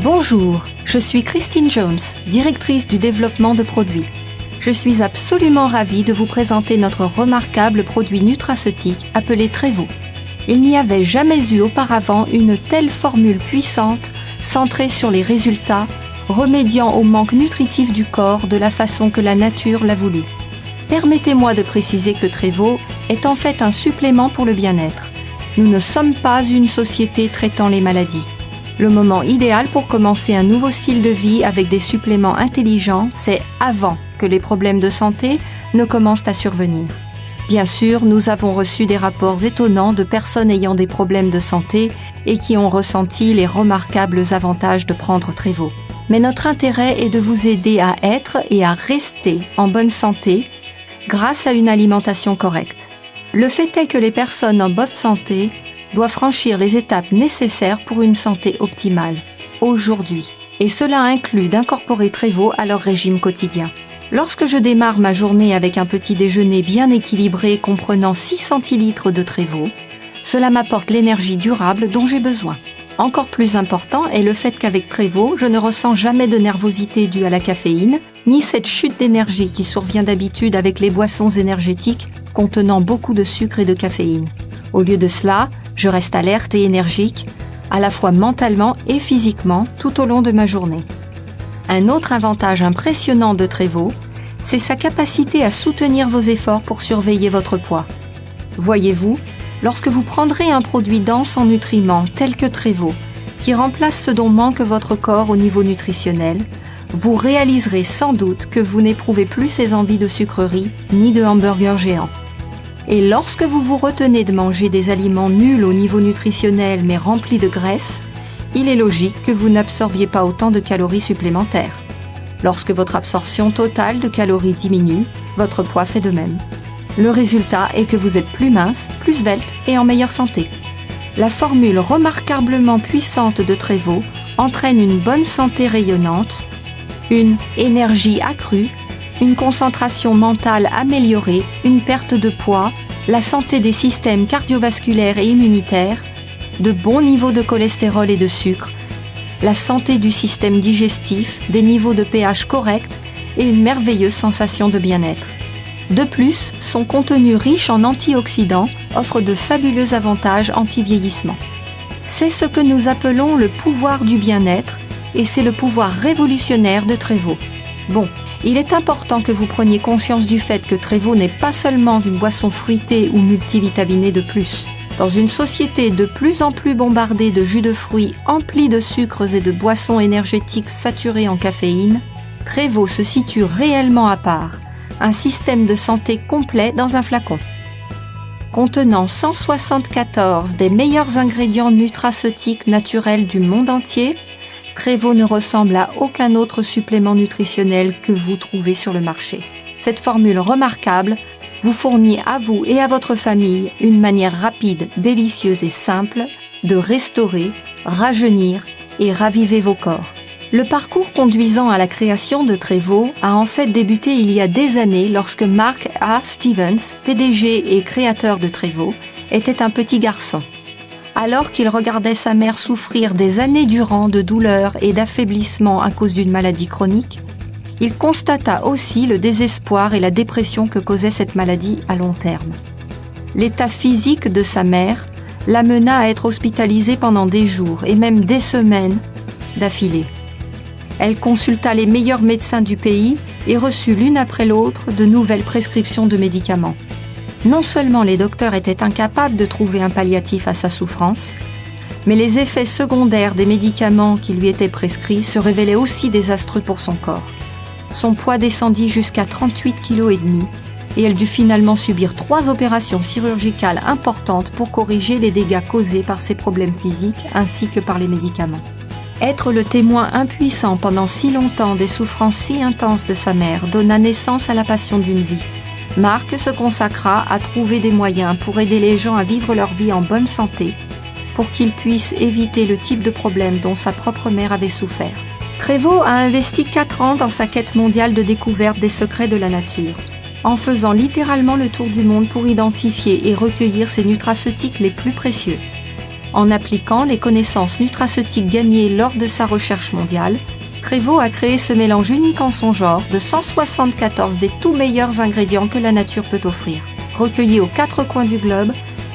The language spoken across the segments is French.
Bonjour, je suis Christine Jones, directrice du développement de produits. Je suis absolument ravie de vous présenter notre remarquable produit nutraceutique appelé Trevo. Il n'y avait jamais eu auparavant une telle formule puissante, centrée sur les résultats, remédiant au manque nutritif du corps de la façon que la nature l'a voulu. Permettez-moi de préciser que Trevo est en fait un supplément pour le bien-être. Nous ne sommes pas une société traitant les maladies. Le moment idéal pour commencer un nouveau style de vie avec des suppléments intelligents, c'est avant que les problèmes de santé ne commencent à survenir. Bien sûr, nous avons reçu des rapports étonnants de personnes ayant des problèmes de santé et qui ont ressenti les remarquables avantages de prendre Trevo. Mais notre intérêt est de vous aider à être et à rester en bonne santé grâce à une alimentation correcte. Le fait est que les personnes en bonne santé doivent franchir les étapes nécessaires pour une santé optimale, aujourd'hui. Et cela inclut d'incorporer Trevo à leur régime quotidien. Lorsque je démarre ma journée avec un petit déjeuner bien équilibré comprenant 6 centilitres de Trevo, cela m'apporte l'énergie durable dont j'ai besoin. Encore plus important est le fait qu'avec Trevo, je ne ressens jamais de nervosité due à la caféine, ni cette chute d'énergie qui survient d'habitude avec les boissons énergétiques contenant beaucoup de sucre et de caféine. Au lieu de cela, je reste alerte et énergique, à la fois mentalement et physiquement, tout au long de ma journée. Un autre avantage impressionnant de Trevo, c'est sa capacité à soutenir vos efforts pour surveiller votre poids. Voyez-vous, lorsque vous prendrez un produit dense en nutriments tel que Trevo, qui remplace ce dont manque votre corps au niveau nutritionnel, vous réaliserez sans doute que vous n'éprouvez plus ces envies de sucreries ni de hamburgers géants. Et lorsque vous vous retenez de manger des aliments nuls au niveau nutritionnel mais remplis de graisse, il est logique que vous n'absorbiez pas autant de calories supplémentaires. Lorsque votre absorption totale de calories diminue, votre poids fait de même. Le résultat est que vous êtes plus mince, plus svelte et en meilleure santé. La formule remarquablement puissante de Trevo entraîne une bonne santé rayonnante, une énergie accrue, une concentration mentale améliorée, une perte de poids, la santé des systèmes cardiovasculaires et immunitaires, de bons niveaux de cholestérol et de sucre, la santé du système digestif, des niveaux de pH corrects et une merveilleuse sensation de bien-être. De plus, son contenu riche en antioxydants offre de fabuleux avantages anti-vieillissement. C'est ce que nous appelons le pouvoir du bien-être et c'est le pouvoir révolutionnaire de Trevo. Bon, il est important que vous preniez conscience du fait que Trevo n'est pas seulement une boisson fruitée ou multivitaminée de plus. Dans une société de plus en plus bombardée de jus de fruits emplis de sucres et de boissons énergétiques saturées en caféine, Trevo se situe réellement à part, un système de santé complet dans un flacon. Contenant 174 des meilleurs ingrédients nutraceutiques naturels du monde entier, Trevo ne ressemble à aucun autre supplément nutritionnel que vous trouvez sur le marché. Cette formule remarquable vous fournit à vous et à votre famille une manière rapide, délicieuse et simple de restaurer, rajeunir et raviver vos corps. Le parcours conduisant à la création de Trevo a en fait débuté il y a des années lorsque Mark A. Stevens, PDG et créateur de Trevo, était un petit garçon. Alors qu'il regardait sa mère souffrir des années durant de douleurs et d'affaiblissement à cause d'une maladie chronique, il constata aussi le désespoir et la dépression que causait cette maladie à long terme. L'état physique de sa mère l'amena à être hospitalisée pendant des jours et même des semaines d'affilée. Elle consulta les meilleurs médecins du pays et reçut l'une après l'autre de nouvelles prescriptions de médicaments. Non seulement les docteurs étaient incapables de trouver un palliatif à sa souffrance, mais les effets secondaires des médicaments qui lui étaient prescrits se révélaient aussi désastreux pour son corps. Son poids descendit jusqu'à 38,5 kg et elle dut finalement subir 3 opérations chirurgicales importantes pour corriger les dégâts causés par ses problèmes physiques ainsi que par les médicaments. Être le témoin impuissant pendant si longtemps des souffrances si intenses de sa mère donna naissance à la passion d'une vie. Mark se consacra à trouver des moyens pour aider les gens à vivre leur vie en bonne santé, pour qu'ils puissent éviter le type de problème dont sa propre mère avait souffert. Trevo a investi 4 ans dans sa quête mondiale de découverte des secrets de la nature, en faisant littéralement le tour du monde pour identifier et recueillir ses nutraceutiques les plus précieux. En appliquant les connaissances nutraceutiques gagnées lors de sa recherche mondiale, Trévo a créé ce mélange unique en son genre de 174 des tout meilleurs ingrédients que la nature peut offrir, recueillis aux 4 coins du globe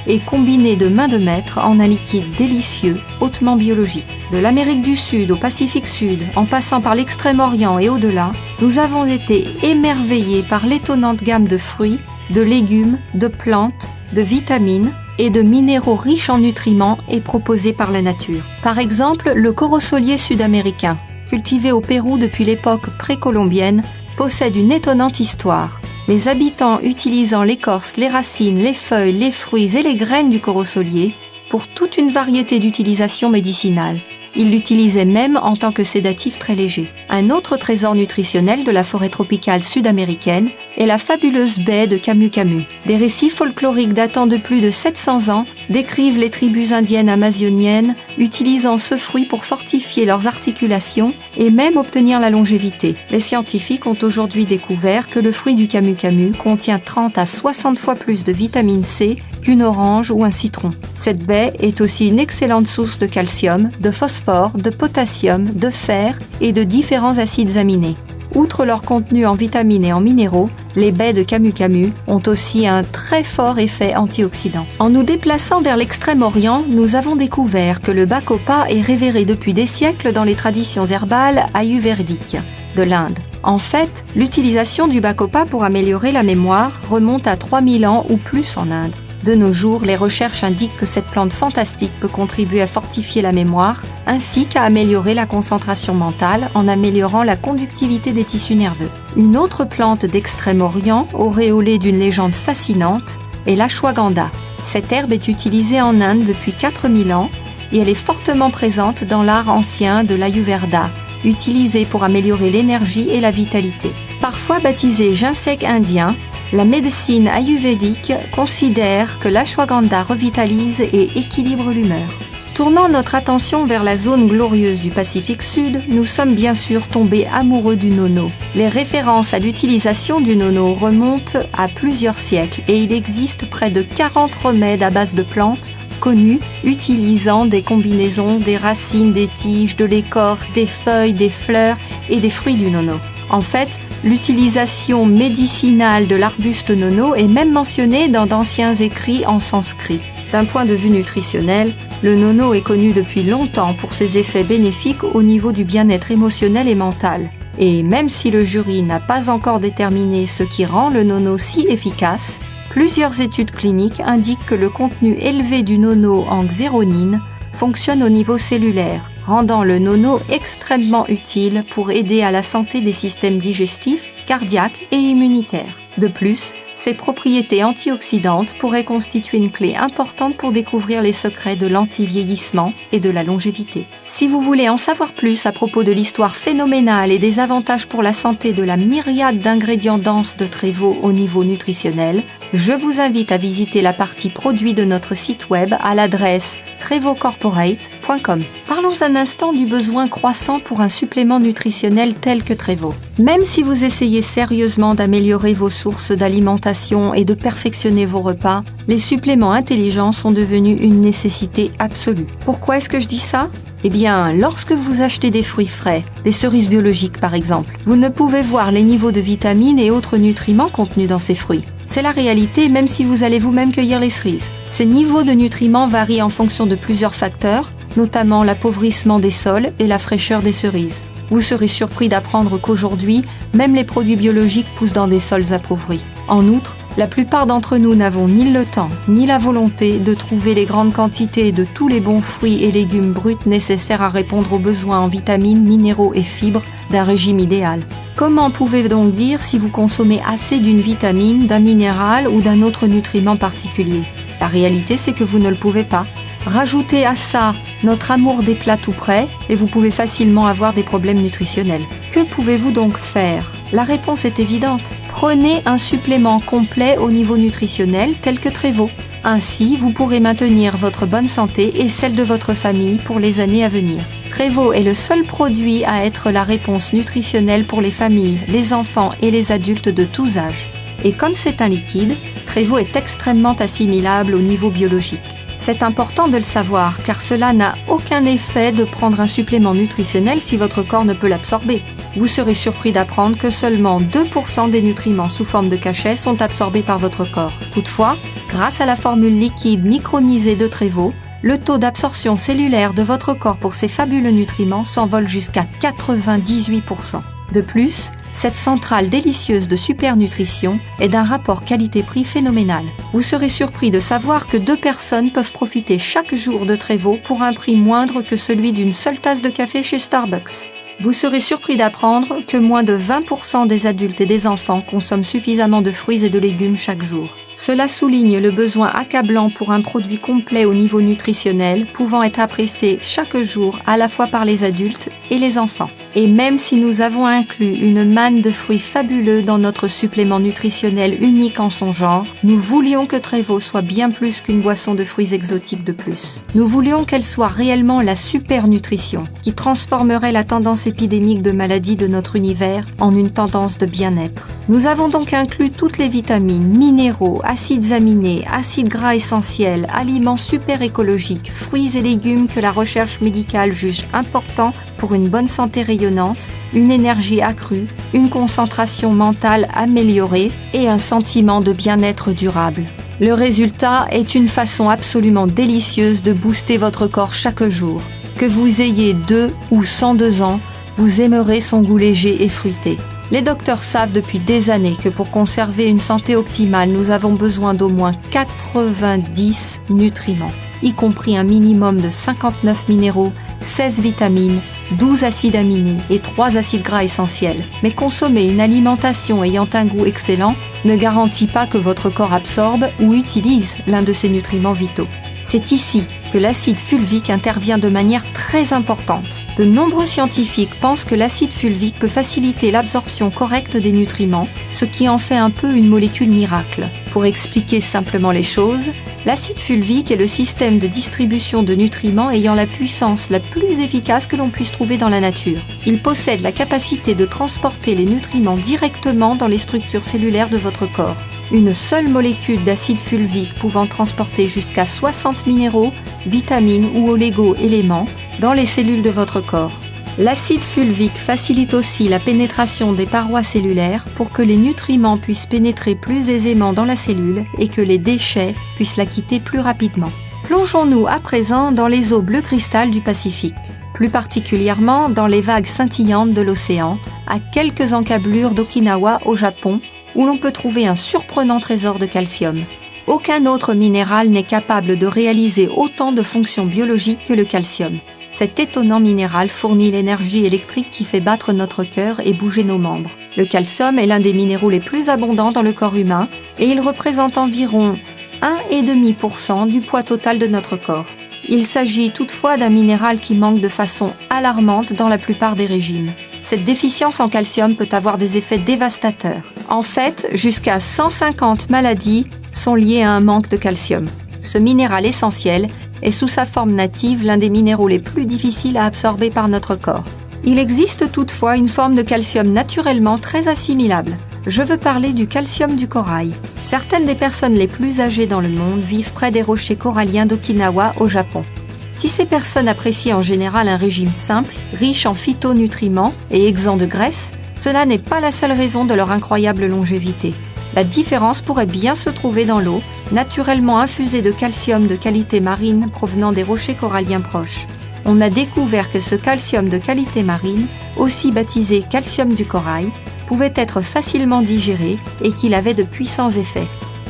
et combinés de main de maître en un liquide délicieux, hautement biologique. De l'Amérique du Sud au Pacifique Sud, en passant par l'Extrême-Orient et au-delà, nous avons été émerveillés par l'étonnante gamme de fruits, de légumes, de plantes, de vitamines et de minéraux riches en nutriments et proposés par la nature. Par exemple, le corosolier sud-américain, cultivé au Pérou depuis l'époque précolombienne, possède une étonnante histoire. Les habitants utilisant l'écorce, les racines, les feuilles, les fruits et les graines du corosolier pour toute une variété d'utilisations médicinales. Ils l'utilisaient même en tant que sédatif très léger. Un autre trésor nutritionnel de la forêt tropicale sud-américaine est la fabuleuse baie de Camu Camu. Des récits folkloriques datant de plus de 700 ans décrivent les tribus indiennes amazoniennes utilisant ce fruit pour fortifier leurs articulations et même obtenir la longévité. Les scientifiques ont aujourd'hui découvert que le fruit du Camu Camu contient 30 à 60 fois plus de vitamine C qu'une orange ou un citron. Cette baie est aussi une excellente source de calcium, de phosphore, de potassium, de fer et de différents acides aminés. Outre leur contenu en vitamines et en minéraux, les baies de Camu Camu ont aussi un très fort effet antioxydant. En nous déplaçant vers l'Extrême-Orient, nous avons découvert que le bacopa est révéré depuis des siècles dans les traditions herbales ayurvédiques de l'Inde. En fait, l'utilisation du bacopa pour améliorer la mémoire remonte à 3000 ans ou plus en Inde. De nos jours, les recherches indiquent que cette plante fantastique peut contribuer à fortifier la mémoire, ainsi qu'à améliorer la concentration mentale en améliorant la conductivité des tissus nerveux. Une autre plante d'Extrême-Orient, auréolée d'une légende fascinante, est l'ashwagandha. Cette herbe est utilisée en Inde depuis 4000 ans et elle est fortement présente dans l'art ancien de l'Ayurveda, utilisée pour améliorer l'énergie et la vitalité. Parfois baptisée ginseng indien, la médecine ayurvédique considère que l'ashwagandha revitalise et équilibre l'humeur. Tournant notre attention vers la zone glorieuse du Pacifique Sud, nous sommes bien sûr tombés amoureux du nono. Les références à l'utilisation du nono remontent à plusieurs siècles et il existe près de 40 remèdes à base de plantes connus utilisant des combinaisons des racines, des tiges, de l'écorce, des feuilles, des fleurs et des fruits du nono. En fait, l'utilisation médicinale de l'arbuste nono est même mentionnée dans d'anciens écrits en sanskrit. D'un point de vue nutritionnel, le nono est connu depuis longtemps pour ses effets bénéfiques au niveau du bien-être émotionnel et mental. Et même si le jury n'a pas encore déterminé ce qui rend le nono si efficace, plusieurs études cliniques indiquent que le contenu élevé du nono en xéronine fonctionne au niveau cellulaire, rendant le nono extrêmement utile pour aider à la santé des systèmes digestifs, cardiaques et immunitaires. De plus, ses propriétés antioxydantes pourraient constituer une clé importante pour découvrir les secrets de l'anti-vieillissement et de la longévité. Si vous voulez en savoir plus à propos de l'histoire phénoménale et des avantages pour la santé de la myriade d'ingrédients denses de Trévo au niveau nutritionnel, je vous invite à visiter la partie produits de notre site web à l'adresse trevocorporate.com. Parlons un instant du besoin croissant pour un supplément nutritionnel tel que Trévo. Même si vous essayez sérieusement d'améliorer vos sources d'alimentation et de perfectionner vos repas, les suppléments intelligents sont devenus une nécessité absolue. Pourquoi est-ce que je dis ça ? Eh bien, lorsque vous achetez des fruits frais, des cerises biologiques par exemple, vous ne pouvez voir les niveaux de vitamines et autres nutriments contenus dans ces fruits. C'est la réalité même si vous allez vous-même cueillir les cerises. Ces niveaux de nutriments varient en fonction de plusieurs facteurs, notamment l'appauvrissement des sols et la fraîcheur des cerises. Vous serez surpris d'apprendre qu'aujourd'hui, même les produits biologiques poussent dans des sols appauvris. En outre, la plupart d'entre nous n'avons ni le temps ni la volonté de trouver les grandes quantités de tous les bons fruits et légumes bruts nécessaires à répondre aux besoins en vitamines, minéraux et fibres d'un régime idéal. Comment pouvez-vous donc dire si vous consommez assez d'une vitamine, d'un minéral ou d'un autre nutriment particulier ? La réalité, c'est que vous ne le pouvez pas. Rajoutez à ça notre amour des plats tout prêts et vous pouvez facilement avoir des problèmes nutritionnels. Que pouvez-vous donc faire ? La réponse est évidente. Prenez un supplément complet au niveau nutritionnel tel que Trévo. Ainsi, vous pourrez maintenir votre bonne santé et celle de votre famille pour les années à venir. Trévo est le seul produit à être la réponse nutritionnelle pour les familles, les enfants et les adultes de tous âges. Et comme c'est un liquide, Trévo est extrêmement assimilable au niveau biologique. C'est important de le savoir car cela n'a aucun effet de prendre un supplément nutritionnel si votre corps ne peut l'absorber. Vous serez surpris d'apprendre que seulement 2% des nutriments sous forme de cachets sont absorbés par votre corps. Toutefois, grâce à la formule liquide micronisée de Trevo, le taux d'absorption cellulaire de votre corps pour ces fabuleux nutriments s'envole jusqu'à 98%. De plus, cette centrale délicieuse de supernutrition est d'un rapport qualité-prix phénoménal. Vous serez surpris de savoir que 2 personnes peuvent profiter chaque jour de Trevo pour un prix moindre que celui d'une seule tasse de café chez Starbucks. Vous serez surpris d'apprendre que moins de 20% des adultes et des enfants consomment suffisamment de fruits et de légumes chaque jour. Cela souligne le besoin accablant pour un produit complet au niveau nutritionnel, pouvant être apprécié chaque jour à la fois par les adultes et les enfants. Et même si nous avons inclus une manne de fruits fabuleux dans notre supplément nutritionnel unique en son genre, nous voulions que Trevo soit bien plus qu'une boisson de fruits exotiques de plus. Nous voulions qu'elle soit réellement la super nutrition, qui transformerait la tendance épidémique de maladies de notre univers en une tendance de bien-être. Nous avons donc inclus toutes les vitamines, minéraux, acides aminés, acides gras essentiels, aliments super écologiques, fruits et légumes que la recherche médicale juge importants pour une bonne santé rayonnante, une énergie accrue, une concentration mentale améliorée et un sentiment de bien-être durable. Le résultat est une façon absolument délicieuse de booster votre corps chaque jour. Que vous ayez 2 ou 102 ans, vous aimerez son goût léger et fruité. Les docteurs savent depuis des années que pour conserver une santé optimale, nous avons besoin d'au moins 90 nutriments, y compris un minimum de 59 minéraux, 16 vitamines, 12 acides aminés et 3 acides gras essentiels. Mais consommer une alimentation ayant un goût excellent ne garantit pas que votre corps absorbe ou utilise l'un de ces nutriments vitaux. C'est ici que l'acide fulvique intervient de manière très importante. De nombreux scientifiques pensent que l'acide fulvique peut faciliter l'absorption correcte des nutriments, ce qui en fait un peu une molécule miracle. Pour expliquer simplement les choses, l'acide fulvique est le système de distribution de nutriments ayant la puissance la plus efficace que l'on puisse trouver dans la nature. Il possède la capacité de transporter les nutriments directement dans les structures cellulaires de votre corps. Une seule molécule d'acide fulvique pouvant transporter jusqu'à 60 minéraux, vitamines ou oligo-éléments dans les cellules de votre corps. L'acide fulvique facilite aussi la pénétration des parois cellulaires pour que les nutriments puissent pénétrer plus aisément dans la cellule et que les déchets puissent la quitter plus rapidement. Plongeons-nous à présent dans les eaux bleu cristal du Pacifique, plus particulièrement dans les vagues scintillantes de l'océan, à quelques encablures d'Okinawa au Japon, où l'on peut trouver un surprenant trésor de calcium. Aucun autre minéral n'est capable de réaliser autant de fonctions biologiques que le calcium. Cet étonnant minéral fournit l'énergie électrique qui fait battre notre cœur et bouger nos membres. Le calcium est l'un des minéraux les plus abondants dans le corps humain et il représente environ 1,5% du poids total de notre corps. Il s'agit toutefois d'un minéral qui manque de façon alarmante dans la plupart des régimes. Cette déficience en calcium peut avoir des effets dévastateurs. En fait, jusqu'à 150 maladies sont liées à un manque de calcium. Ce minéral essentiel est sous sa forme native l'un des minéraux les plus difficiles à absorber par notre corps. Il existe toutefois une forme de calcium naturellement très assimilable. Je veux parler du calcium du corail. Certaines des personnes les plus âgées dans le monde vivent près des rochers coralliens d'Okinawa au Japon. Si ces personnes apprécient en général un régime simple, riche en phytonutriments et exempt de graisse, cela n'est pas la seule raison de leur incroyable longévité. La différence pourrait bien se trouver dans l'eau, naturellement infusée de calcium de qualité marine provenant des rochers coralliens proches. On a découvert que ce calcium de qualité marine, aussi baptisé calcium du corail, pouvait être facilement digéré et qu'il avait de puissants effets.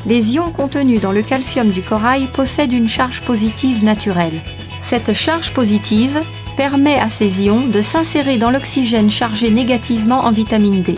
Les ions contenus dans le calcium du corail possèdent une charge positive naturelle. Cette charge positive permet à ces ions de s'insérer dans l'oxygène chargé négativement en vitamine D.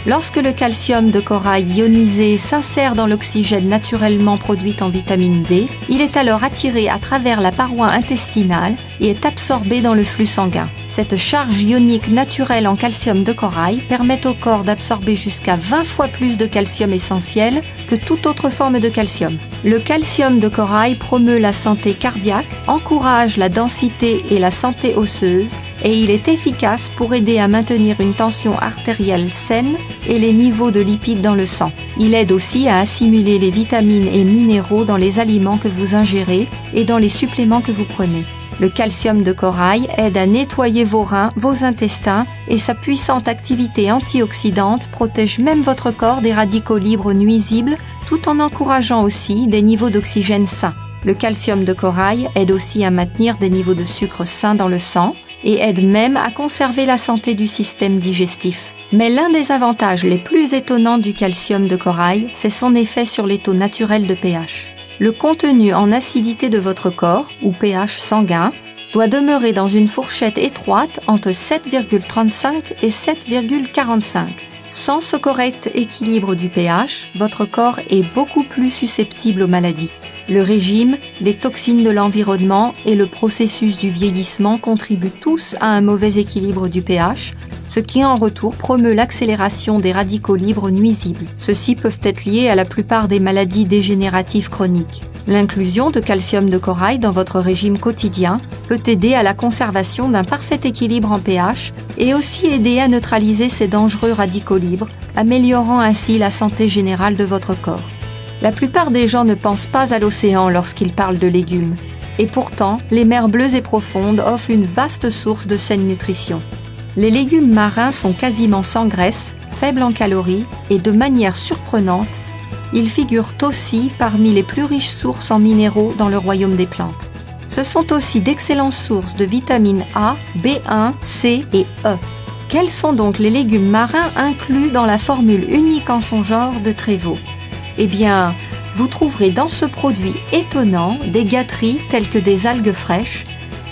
Lorsque le calcium de corail ionisé s'insère dans l'oxygène naturellement produit en vitamine D, il est alors attiré à travers la paroi intestinale et est absorbé dans le flux sanguin. Cette charge ionique naturelle en calcium de corail permet au corps d'absorber jusqu'à 20 fois plus de calcium essentiel que toute autre forme de calcium. Le calcium de corail promeut la santé cardiaque, encourage la densité et la santé osseuse, et il est efficace pour aider à maintenir une tension artérielle saine et les niveaux de lipides dans le sang. Il aide aussi à assimiler les vitamines et minéraux dans les aliments que vous ingérez et dans les suppléments que vous prenez. Le calcium de corail aide à nettoyer vos reins, vos intestins et sa puissante activité antioxydante protège même votre corps des radicaux libres nuisibles tout en encourageant aussi des niveaux d'oxygène sains. Le calcium de corail aide aussi à maintenir des niveaux de sucre sains dans le sang et aide même à conserver la santé du système digestif. Mais l'un des avantages les plus étonnants du calcium de corail, c'est son effet sur les taux naturels de pH. Le contenu en acidité de votre corps, ou pH sanguin, doit demeurer dans une fourchette étroite entre 7,35 et 7,45. Sans ce correct équilibre du pH, votre corps est beaucoup plus susceptible aux maladies. Le régime, les toxines de l'environnement et le processus du vieillissement contribuent tous à un mauvais équilibre du pH, ce qui en retour promeut l'accélération des radicaux libres nuisibles. Ceux-ci peuvent être liés à la plupart des maladies dégénératives chroniques. L'inclusion de calcium de corail dans votre régime quotidien peut aider à la conservation d'un parfait équilibre en pH et aussi aider à neutraliser ces dangereux radicaux libres, améliorant ainsi la santé générale de votre corps. La plupart des gens ne pensent pas à l'océan lorsqu'ils parlent de légumes. Et pourtant, les mers bleues et profondes offrent une vaste source de saine nutrition. Les légumes marins sont quasiment sans graisse, faibles en calories et de manière surprenante, ils figurent aussi parmi les plus riches sources en minéraux dans le royaume des plantes. Ce sont aussi d'excellentes sources de vitamines A, B1, C et E. Quels sont donc les légumes marins inclus dans la formule unique en son genre de Trévo ? Eh bien, vous trouverez dans ce produit étonnant des gâteries telles que des algues fraîches,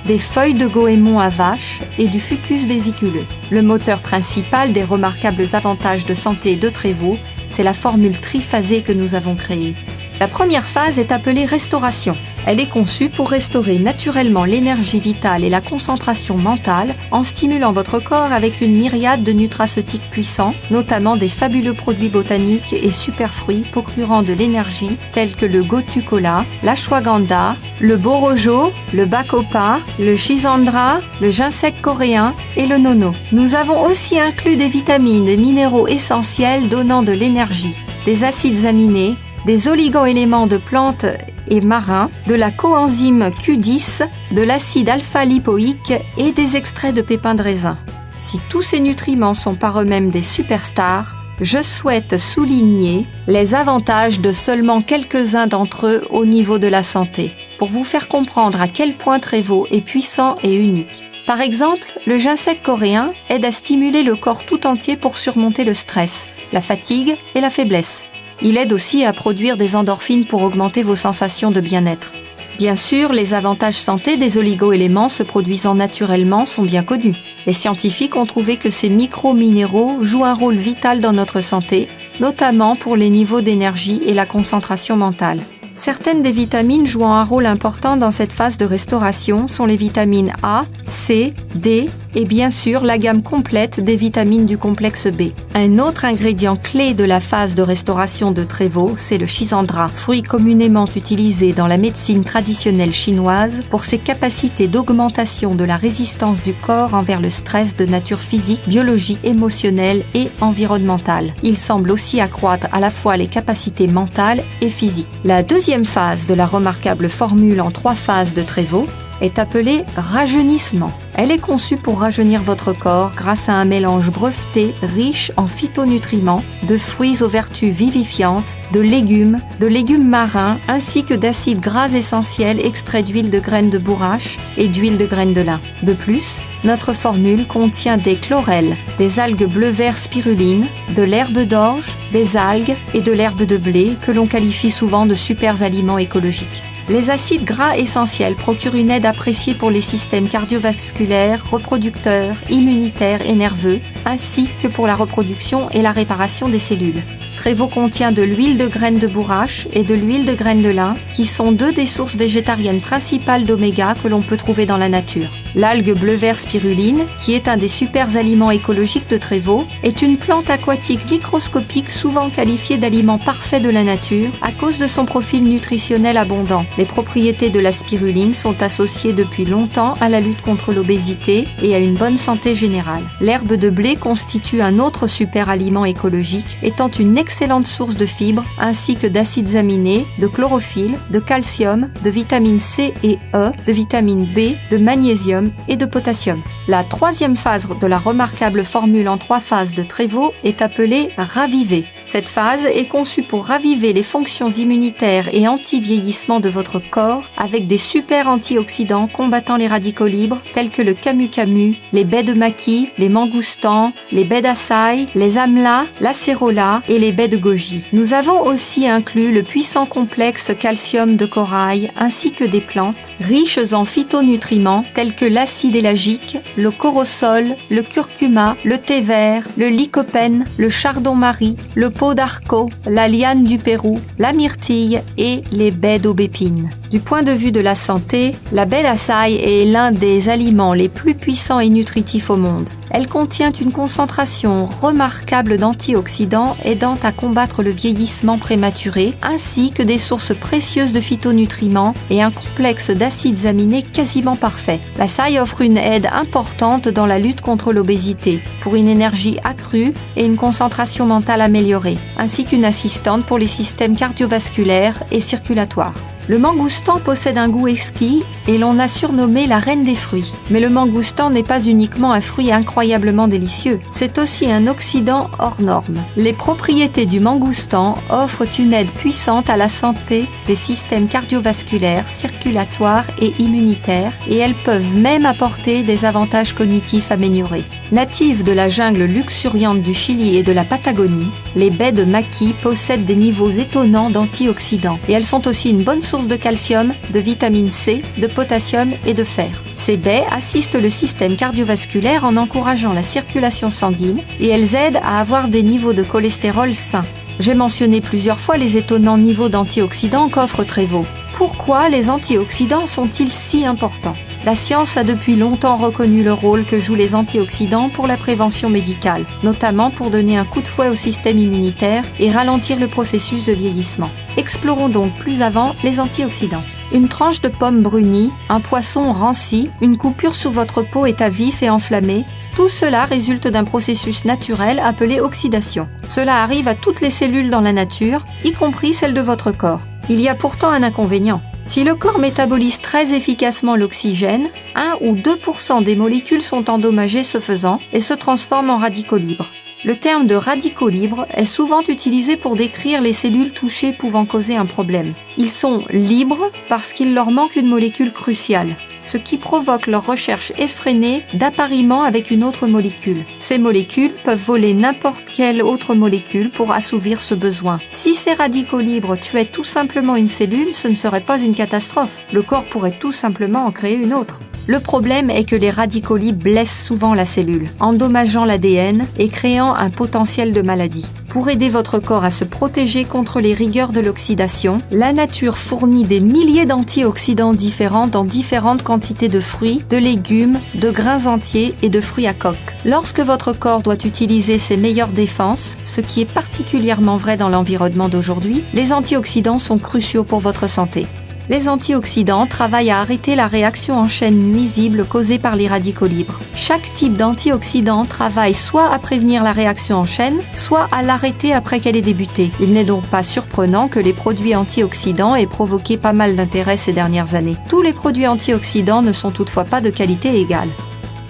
des feuilles de goémon à vache et du fucus vésiculeux. Le moteur principal des remarquables avantages de santé de Trévo, c'est la formule triphasée que nous avons créée. La première phase est appelée restauration. Elle est conçue pour restaurer naturellement l'énergie vitale et la concentration mentale en stimulant votre corps avec une myriade de nutraceutiques puissants, notamment des fabuleux produits botaniques et superfruits procurant de l'énergie tels que le gotu-kola, l'ashwagandha, le borojo, le bacopa, le schisandra, le ginseng coréen et le nono. Nous avons aussi inclus des vitamines et minéraux essentiels donnant de l'énergie, des acides aminés, des oligo-éléments de plantes et marins, de la coenzyme Q10, de l'acide alpha-lipoïque et des extraits de pépins de raisin. Si tous ces nutriments sont par eux-mêmes des superstars, je souhaite souligner les avantages de seulement quelques-uns d'entre eux au niveau de la santé, pour vous faire comprendre à quel point Trévo est puissant et unique. Par exemple, le ginseng coréen aide à stimuler le corps tout entier pour surmonter le stress, la fatigue et la faiblesse. Il aide aussi à produire des endorphines pour augmenter vos sensations de bien-être. Bien sûr, les avantages santé des oligo-éléments se produisant naturellement sont bien connus. Les scientifiques ont trouvé que ces micro-minéraux jouent un rôle vital dans notre santé, notamment pour les niveaux d'énergie et la concentration mentale. Certaines des vitamines jouant un rôle important dans cette phase de restauration sont les vitamines A, C, D et bien sûr la gamme complète des vitamines du complexe B. Un autre ingrédient clé de la phase de restauration de Trévo, c'est le schisandra, fruit communément utilisé dans la médecine traditionnelle chinoise pour ses capacités d'augmentation de la résistance du corps envers le stress de nature physique, biologique, émotionnelle et environnementale. Il semble aussi accroître à la fois les capacités mentales et physiques. La deuxième phase de la remarquable formule en 3 phases de Trévo est appelée rajeunissement. Elle est conçue pour rajeunir votre corps grâce à un mélange breveté riche en phytonutriments, de fruits aux vertus vivifiantes, de légumes marins ainsi que d'acides gras essentiels extraits d'huile de graines de bourrache et d'huile de graines de lin. De plus, notre formule contient des chlorelles, des algues bleu-vert spiruline, de l'herbe d'orge, des algues et de l'herbe de blé que l'on qualifie souvent de super aliments écologiques. Les acides gras essentiels procurent une aide appréciée pour les systèmes cardiovasculaires, reproducteurs, immunitaires et nerveux, ainsi que pour la reproduction et la réparation des cellules. Trévo contient de l'huile de graines de bourrache et de l'huile de graines de lin, qui sont 2 des sources végétariennes principales d'oméga que l'on peut trouver dans la nature. L'algue bleu-vert spiruline, qui est un des super aliments écologiques de Trévaux, est une plante aquatique microscopique souvent qualifiée d'aliment parfait de la nature à cause de son profil nutritionnel abondant. Les propriétés de la spiruline sont associées depuis longtemps à la lutte contre l'obésité et à une bonne santé générale. L'herbe de blé constitue un autre super aliment écologique, étant une excellente source de fibres ainsi que d'acides aminés, de chlorophylle, de calcium, de vitamine C et E, de vitamine B, de magnésium et de potassium. La troisième phase de la remarquable formule en 3 phases de Trévaux est appelée raviver. Cette phase est conçue pour raviver les fonctions immunitaires et anti-vieillissement de votre corps avec des super antioxydants combattant les radicaux libres tels que le camu-camu, les baies de maquis, les mangoustans, les baies d'açaï, les amlas, l'acérola et les baies de goji. Nous avons aussi inclus le puissant complexe calcium de corail ainsi que des plantes riches en phytonutriments tels que l'acide élagique, le corosol, le curcuma, le thé vert, le lycopène, le chardon-marie, le pot d'arco, la liane du Pérou, la myrtille et les baies d'aubépine. Du point de vue de la santé, la baie d'açaï est l'un des aliments les plus puissants et nutritifs au monde. Elle contient une concentration remarquable d'antioxydants aidant à combattre le vieillissement prématuré, ainsi que des sources précieuses de phytonutriments et un complexe d'acides aminés quasiment parfait. L'açaï offre une aide importante dans la lutte contre l'obésité, pour une énergie accrue et une concentration mentale améliorée, ainsi qu'une assistante pour les systèmes cardiovasculaires et circulatoires. Le mangoustan possède un goût exquis et l'on l'a surnommé la reine des fruits. Mais le mangoustan n'est pas uniquement un fruit incroyablement délicieux, c'est aussi un oxydant hors norme. Les propriétés du mangoustan offrent une aide puissante à la santé des systèmes cardiovasculaires, circulatoires et immunitaires et elles peuvent même apporter des avantages cognitifs améliorés. Natives de la jungle luxuriante du Chili et de la Patagonie, les baies de maquis possèdent des niveaux étonnants d'antioxydants et elles sont aussi une bonne source de calcium, de vitamine C, de potassium et de fer. Ces baies assistent le système cardiovasculaire en encourageant la circulation sanguine et elles aident à avoir des niveaux de cholestérol sains. J'ai mentionné plusieurs fois les étonnants niveaux d'antioxydants qu'offre Trévaux. Pourquoi les antioxydants sont-ils si importants ? La science a depuis longtemps reconnu le rôle que jouent les antioxydants pour la prévention médicale, notamment pour donner un coup de fouet au système immunitaire et ralentir le processus de vieillissement. Explorons donc plus avant les antioxydants. Une tranche de pomme brunie, un poisson ranci, une coupure sur votre peau état vif et enflammé, tout cela résulte d'un processus naturel appelé oxydation. Cela arrive à toutes les cellules dans la nature, y compris celles de votre corps. Il y a pourtant un inconvénient. Si le corps métabolise très efficacement l'oxygène, 1 ou 2% des molécules sont endommagées ce faisant et se transforment en radicaux libres. Le terme de radicaux libres est souvent utilisé pour décrire les cellules touchées pouvant causer un problème. Ils sont libres parce qu'il leur manque une molécule cruciale, ce qui provoque leur recherche effrénée d'appariement avec une autre molécule. Ces molécules peuvent voler n'importe quelle autre molécule pour assouvir ce besoin. Si ces radicaux libres tuaient tout simplement une cellule, ce ne serait pas une catastrophe. Le corps pourrait tout simplement en créer une autre. Le problème est que les radicaux libres blessent souvent la cellule, endommageant l'ADN et créant un potentiel de maladie. Pour aider votre corps à se protéger contre les rigueurs de l'oxydation, la nature fournit des milliers d'antioxydants différents dans différentes quantités de fruits, de légumes, de grains entiers et de fruits à coque. Lorsque votre corps doit utiliser ses meilleures défenses, ce qui est particulièrement vrai dans l'environnement d'aujourd'hui, les antioxydants sont cruciaux pour votre santé. Les antioxydants travaillent à arrêter la réaction en chaîne nuisible causée par les radicaux libres. Chaque type d'antioxydant travaille soit à prévenir la réaction en chaîne, soit à l'arrêter après qu'elle ait débuté. Il n'est donc pas surprenant que les produits antioxydants aient provoqué pas mal d'intérêt ces dernières années. Tous les produits antioxydants ne sont toutefois pas de qualité égale.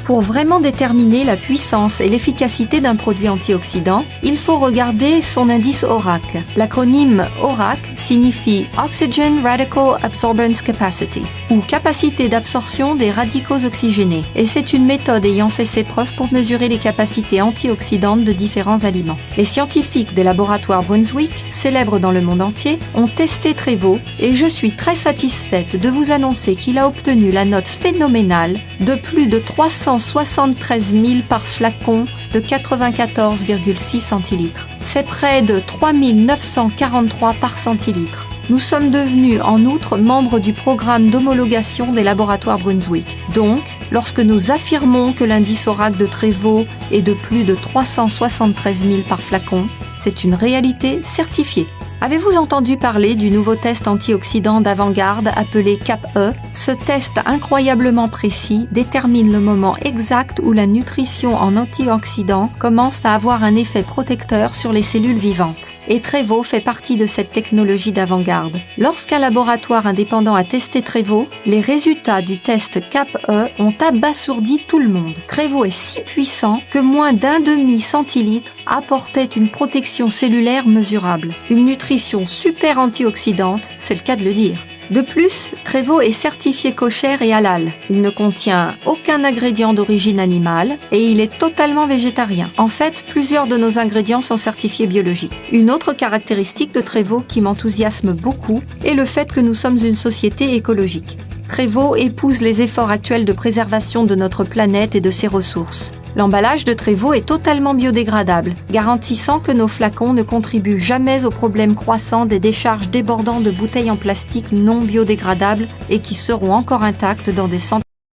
Pour vraiment déterminer la puissance et l'efficacité d'un produit antioxydant, il faut regarder son indice ORAC. L'acronyme ORAC signifie Oxygen Radical Absorbance Capacity, ou capacité d'absorption des radicaux oxygénés, et c'est une méthode ayant fait ses preuves pour mesurer les capacités antioxydantes de différents aliments. Les scientifiques des laboratoires Brunswick, célèbres dans le monde entier, ont testé Trévaux et je suis très satisfaite de vous annoncer qu'il a obtenu la note phénoménale de plus de 373 000 par flacon de 94,6 centilitres. C'est près de 3 943 par centilitre. Nous sommes devenus en outre membres du programme d'homologation des laboratoires Brunswick. Donc, lorsque nous affirmons que l'indice ORAC de Trévaux est de plus de 373 000 par flacon, c'est une réalité certifiée. Avez-vous entendu parler du nouveau test antioxydant d'avant-garde appelé CAP-E? Ce test incroyablement précis détermine le moment exact où la nutrition en antioxydants commence à avoir un effet protecteur sur les cellules vivantes. Et Trévaux fait partie de cette technologie d'avant-garde. Lorsqu'un laboratoire indépendant a testé Trévaux, les résultats du test CAP-E ont abasourdi tout le monde. Trévaux est si puissant que moins d'un demi-centilitre apportait une protection cellulaire mesurable. Une nutrition super antioxydante, c'est le cas de le dire. De plus, Trévaux est certifié kosher et halal. Il ne contient aucun ingrédient d'origine animale et il est totalement végétarien. En fait, plusieurs de nos ingrédients sont certifiés biologiques. Une autre caractéristique de Trévaux qui m'enthousiasme beaucoup est le fait que nous sommes une société écologique. Trévaux épouse les efforts actuels de préservation de notre planète et de ses ressources. L'emballage de Trévaux est totalement biodégradable, garantissant que nos flacons ne contribuent jamais au problème croissant des décharges débordant de bouteilles en plastique non biodégradables et qui seront encore intactes dans des centaines